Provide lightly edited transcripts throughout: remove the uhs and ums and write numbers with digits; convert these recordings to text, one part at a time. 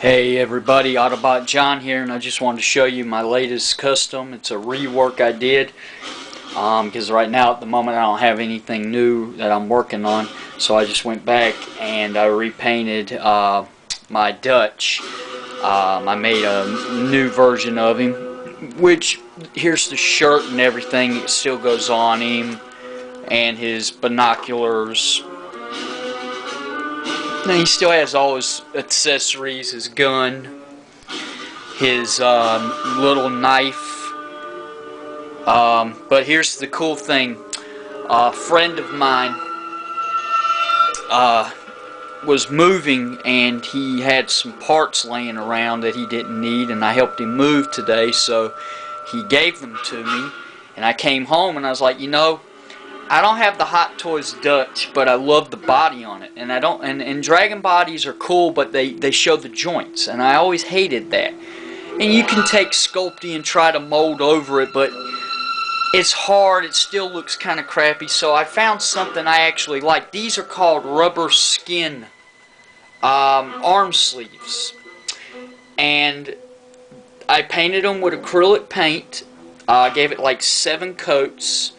Hey everybody, Autobot John here, and I just wanted to show you my latest custom. It's a rework I did because right now at the moment I don't have anything new that I'm working on, so I just went back and I repainted my Dutch. I made a new version of him, which here's the shirt and everything. It still goes on him, and his binoculars. Now he still has all his accessories, his gun, his little knife. But here's the cool thing. A friend of mine was moving, and he had some parts laying around that he didn't need, and I helped him move today, so he gave them to me. And I came home and I was like, you know, I don't have the Hot Toys Dutch, but I love the body on it. And I don't. And Dragon bodies are cool, but they show the joints, and I always hated that. And you can take Sculpted and try to mold over it, but it's hard. It still looks kind of crappy. So I found something I actually like. These are called rubber skin arm sleeves, and I painted them with acrylic paint. I gave it like 7 coats.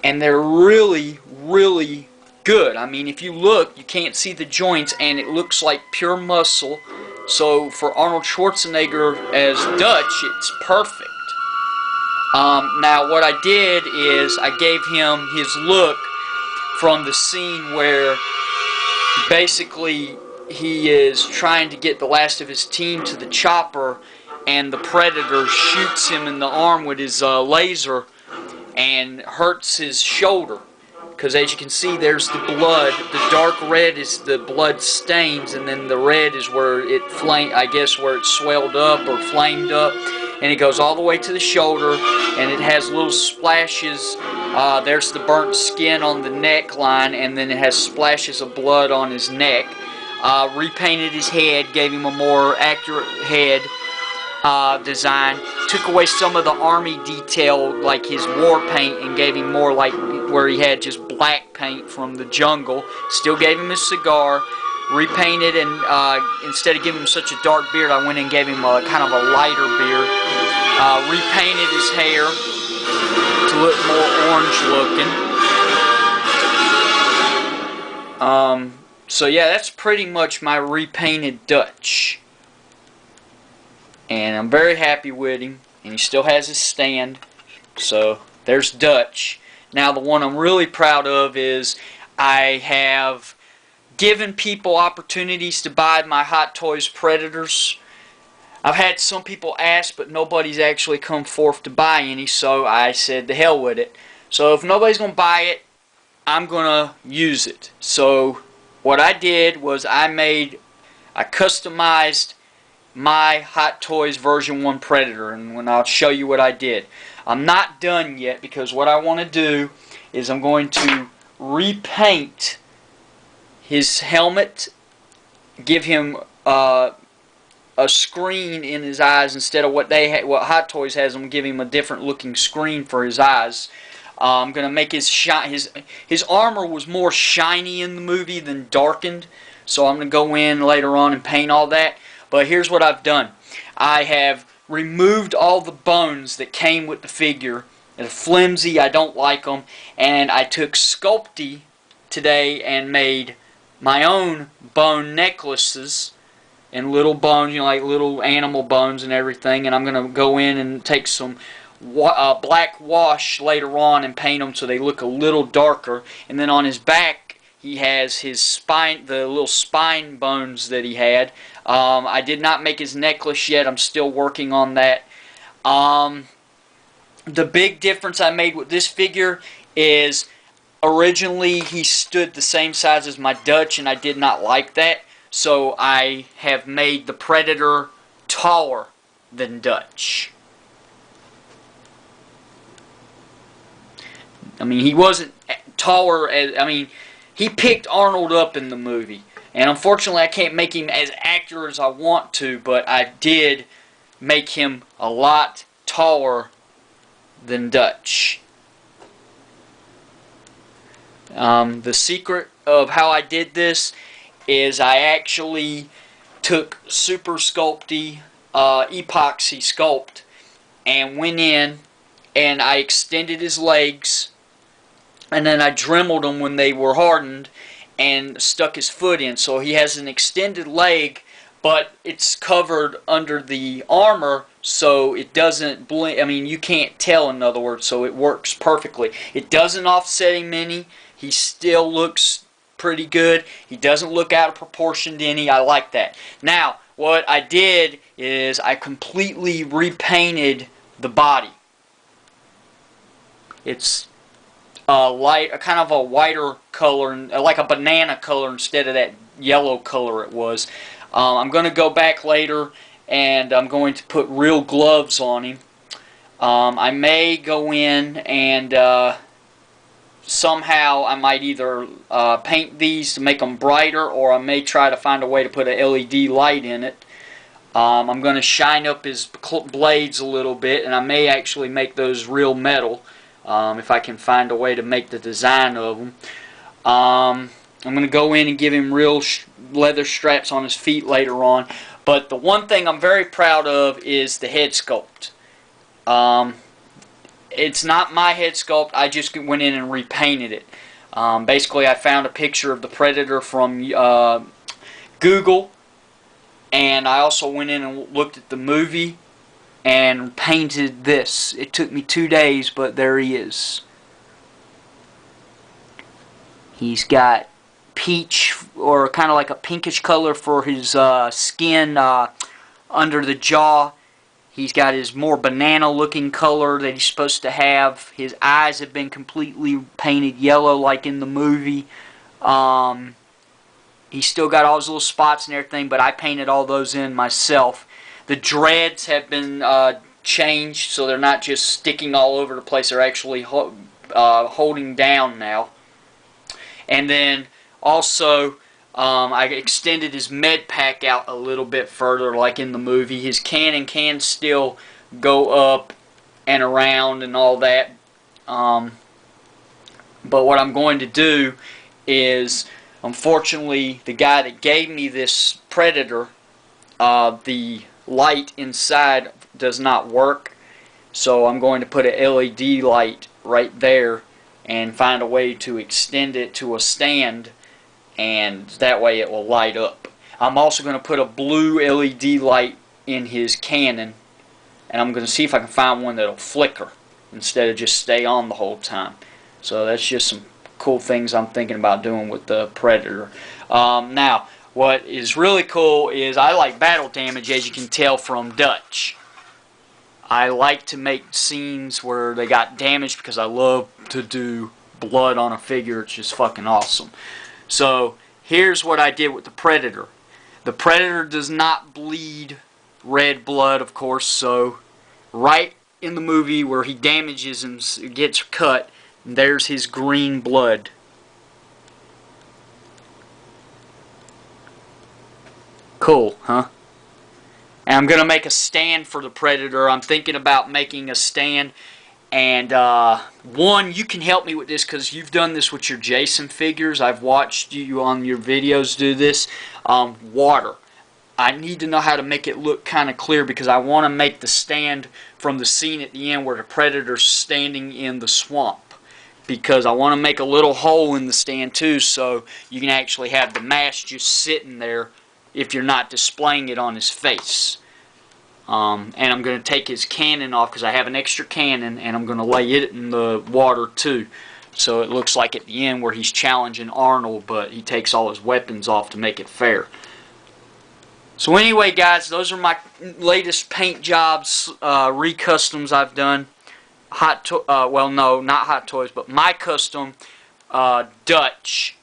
And they're really, really good. I mean, if you look, you can't see the joints, and it looks like pure muscle. So for Arnold Schwarzenegger as Dutch, it's perfect. Now what I did is I gave him his look from the scene where basically he is trying to get the last of his team to the chopper, and the Predator shoots him in the arm with his laser and hurts his shoulder, because as you can see, there's the blood. The dark red is the blood stains, and then the red is where it I guess where it swelled up or flamed up, and it goes all the way to the shoulder, and it has little splashes. There's the burnt skin on the neckline, and then it has splashes of blood on his neck. Repainted his head, gave him a more accurate head design. Took away some of the army detail, like his war paint, and gave him more like where he had just black paint from the jungle. Still gave him his cigar. Repainted, and instead of giving him such a dark beard, I went and gave him a kind of a lighter beard. Repainted his hair to look more orange looking. So yeah, that's pretty much my repainted Dutch. And I'm very happy with him, and he still has his stand. So there's Dutch. Now the one I'm really proud of is I have given people opportunities to buy my Hot Toys Predators. I've had some people ask, but nobody's actually come forth to buy any, so I said the hell with it. So if nobody's going to buy it, I'm going to use it. So what I did was I customized my Hot Toys version 1 Predator, and when I'll show you what I did. I'm not done yet, because what I want to do is I'm going to repaint his helmet, give him a screen in his eyes instead of what Hot Toys has. I'm going to give him a different looking screen for his eyes. I'm going to make his armor was more shiny in the movie than darkened, so I'm going to go in later on and paint all that. But here's what I've done. I have removed all the bones that came with the figure. They're flimsy, I don't like them. And I took Sculpted today and made my own bone necklaces and little bones, you know, like little animal bones and everything. And I'm going to go in and take some black wash later on and paint them so they look a little darker. And then on his back, he has his spine, the little spine bones that he had. I did not make his necklace yet. I'm still working on that. The big difference I made with this figure is originally he stood the same size as my Dutch, and I did not like that. So I have made the Predator taller than Dutch. I mean, he wasn't taller as, I mean, he picked Arnold up in the movie. And unfortunately, I can't make him as accurate as I want to, but I did make him a lot taller than Dutch. The secret of how I did this is I actually took Super Sculpty Epoxy Sculpt and went in and I extended his legs, and then I dremeled them when they were hardened and stuck his foot in. So he has an extended leg, but it's covered under the armor, so it doesn't blend. I mean, you can't tell, in other words, so it works perfectly. It doesn't offset him any. He still looks pretty good. He doesn't look out of proportion to any. I like that. Now, what I did is I completely repainted the body. It's kind of a whiter color, like a banana color instead of that yellow color it was. I'm going to go back later and I'm going to put real gloves on him. I may go in and somehow I might either paint these to make them brighter, or I may try to find a way to put an LED light in it. I'm going to shine up his blades a little bit, and I may actually make those real metal if I can find a way to make the design of them. I'm going to go in and give him real leather straps on his feet later on. But the one thing I'm very proud of is the head sculpt. It's not my head sculpt. I just went in and repainted it. Basically, I found a picture of the Predator from Google, and I also went in and looked at the movie and painted this. It took me 2 days, but there he is. He's got peach, or kind of like a pinkish color for his skin under the jaw. He's got his more banana looking color that he's supposed to have. His eyes have been completely painted yellow like in the movie. He's still got all his little spots and everything, but I painted all those in myself. The dreads have been changed, so they're not just sticking all over the place. They're actually holding down now. And then also I extended his med pack out a little bit further like in the movie. His cannon can still go up and around and all that. But what I'm going to do is, unfortunately, the guy that gave me this Predator, the light inside does not work. So I'm going to put an LED light right there and find a way to extend it to a stand, and that way it will light up. I'm also going to put a blue LED light in his cannon, and I'm going to see if I can find one that'll flicker instead of just stay on the whole time. So that's just some cool things I'm thinking about doing with the Predator. Now, what is really cool is I like battle damage, as you can tell from Dutch. I like to make scenes where they got damage because I love to do blood on a figure. It's just fucking awesome. So here's what I did with the Predator. The Predator does not bleed red blood, of course, so right in the movie where he damages and gets cut, there's his green blood. Cool, huh? And I'm going to make a stand for the Predator. I'm thinking about making a stand. And one, you can help me with this because you've done this with your Jason figures. I've watched you on your videos do this. Water. I need to know how to make it look kind of clear because I want to make the stand from the scene at the end where the Predator's standing in the swamp. Because I want to make a little hole in the stand too, so you can actually have the mask just sitting there if you're not displaying it on his face. And I'm going to take his cannon off because I have an extra cannon, and I'm going to lay it in the water too. So it looks like at the end where he's challenging Arnold, but he takes all his weapons off to make it fair. So anyway, guys, those are my latest paint jobs, recustoms I've done. Well, no, not Hot Toys, but my custom Dutch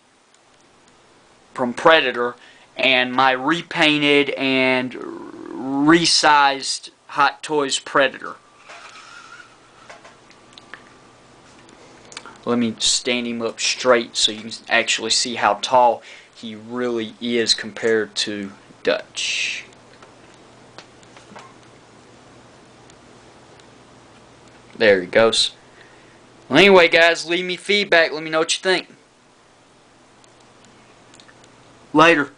from Predator, and my repainted and resized Hot Toys Predator. Let me stand him up straight so you can actually see how tall he really is compared to Dutch. There he goes. Well, anyway, guys, leave me feedback. Let me know what you think. Later.